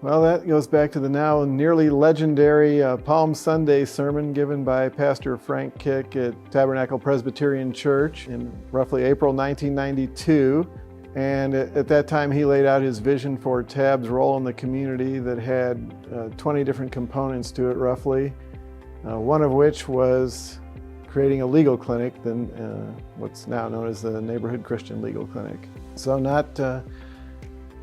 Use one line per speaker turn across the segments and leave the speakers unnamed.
Well, that goes back to the now nearly legendary Palm Sunday sermon given by Pastor Frank Kick at Tabernacle Presbyterian Church in roughly April 1992. And at that time, he laid out his vision for TAB's role in the community that had 20 different components to it, roughly. One of which was creating a legal clinic, then what's now known as the Neighborhood Christian Legal Clinic. So not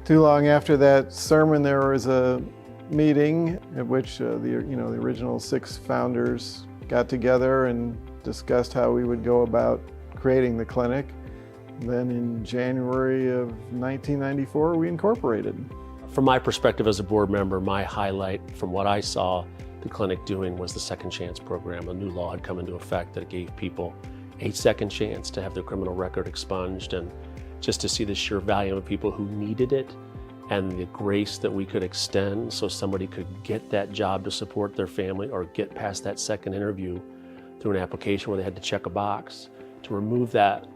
too long after that sermon, there was a meeting at which the original 6 founders got together and discussed how we would go about creating the clinic. Then in January of 1994, we incorporated.
From my perspective as a board member, my highlight from what I saw the clinic doing was the Second Chance program. A new law had come into effect that gave people a second chance to have their criminal record expunged, and just to see the sheer value of people who needed it and the grace that we could extend so somebody could get that job to support their family or get past that second interview through an application where they had to check a box, to remove that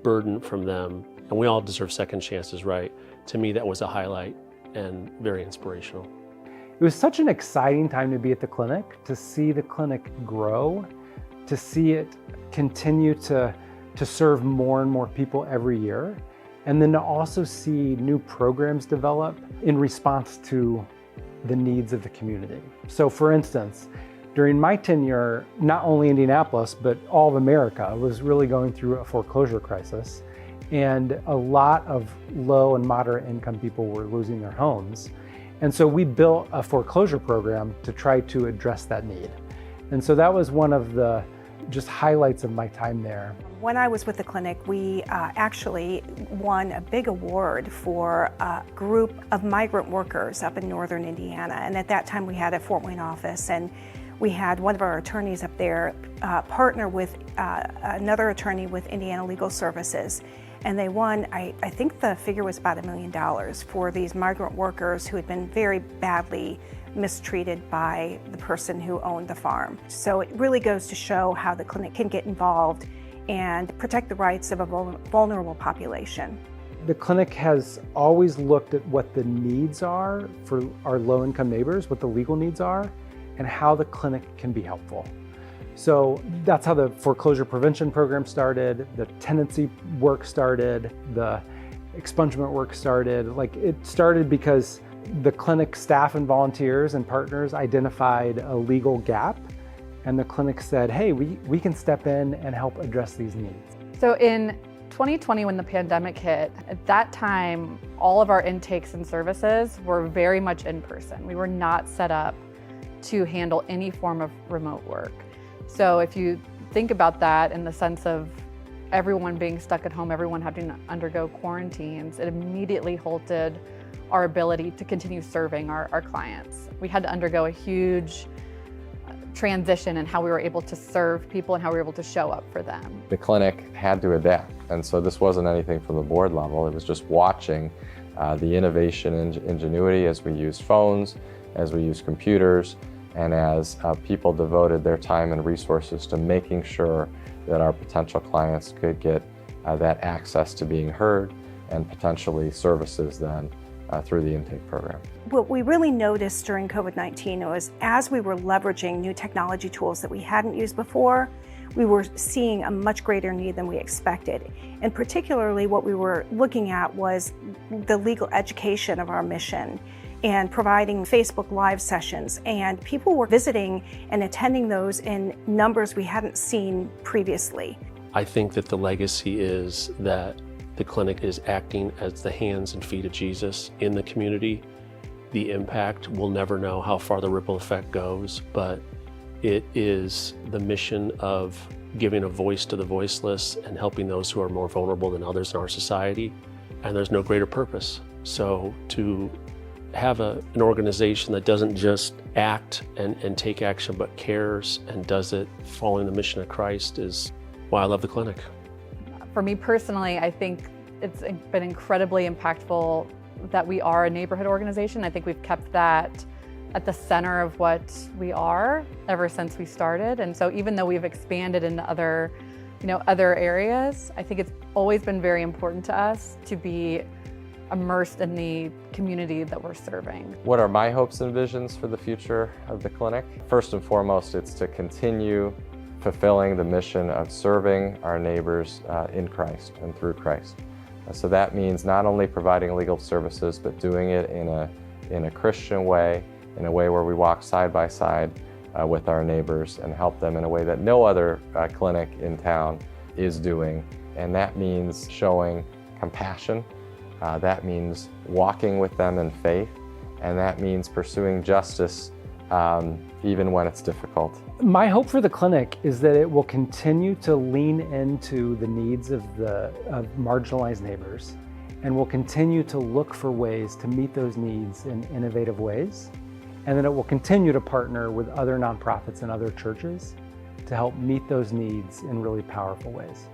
burden from them. And we all deserve second chances, right? To me, that was a highlight and very inspirational.
It was such an exciting time to be at the clinic, to see the clinic grow, to see it continue to serve more and more people every year, and then to also see new programs develop in response to the needs of the community. So for instance, during my tenure, not only Indianapolis, but all of America was really going through a foreclosure crisis, and a lot of low and moderate income people were losing their homes. And so we built a foreclosure program to try to address that need. And so that was one of the just highlights of my time there.
When I was with the clinic, we actually won a big award for a group of migrant workers up in northern Indiana. And at that time we had a Fort Wayne office, and we had one of our attorneys up there partner with another attorney with Indiana Legal Services. And they won, I think the figure was about $1 million for these migrant workers who had been very badly mistreated by the person who owned the farm. So it really goes to show how the clinic can get involved and protect the rights of a vulnerable population.
The clinic has always looked at what the needs are for our low-income neighbors, what the legal needs are, and how the clinic can be helpful. So that's how the foreclosure prevention program started, the tenancy work started, the expungement work started. Like, it started because the clinic staff and volunteers and partners identified a legal gap, and the clinic said, hey, we can step in and help address these needs.
So in 2020, when the pandemic hit, at that time, all of our intakes and services were very much in person. We were not set up to handle any form of remote work. So if you think about that in the sense of everyone being stuck at home, everyone having to undergo quarantines, it immediately halted our ability to continue serving our clients. We had to undergo a huge transition in how we were able to serve people and how we were able to show up for them.
The clinic had to adapt, and so this wasn't anything from the board level. It was just watching the innovation and ingenuity as we used phones, as we used computers, and as people devoted their time and resources to making sure that our potential clients could get that access to being heard and potentially services then through the intake program.
What we really noticed during COVID-19 was as we were leveraging new technology tools that we hadn't used before, we were seeing a much greater need than we expected. And particularly what we were looking at was the legal education of our mission and providing Facebook Live sessions. And people were visiting and attending those in numbers we hadn't seen previously.
I think that the legacy is that the clinic is acting as the hands and feet of Jesus in the community. The impact, we'll never know how far the ripple effect goes, but it is the mission of giving a voice to the voiceless and helping those who are more vulnerable than others in our society. And there's no greater purpose. So to have an organization that doesn't just act and take action, but cares and does it following the mission of Christ is why I love the clinic.
For me personally, I think it's been incredibly impactful that we are a neighborhood organization. I think we've kept that at the center of what we are ever since we started. And so even though we've expanded into other areas, I think it's always been very important to us to be immersed in the community that we're serving.
What are my hopes and visions for the future of the clinic? First and foremost, it's to continue fulfilling the mission of serving our neighbors in Christ and through Christ. So that means not only providing legal services, but doing it in a Christian way, in a way where we walk side by side with our neighbors and help them in a way that no other clinic in town is doing. And that means showing compassion, that means walking with them in faith, and that means pursuing justice even when it's difficult.
My hope for the clinic is that it will continue to lean into the needs of marginalized neighbors, and will continue to look for ways to meet those needs in innovative ways, and then it will continue to partner with other nonprofits and other churches to help meet those needs in really powerful ways.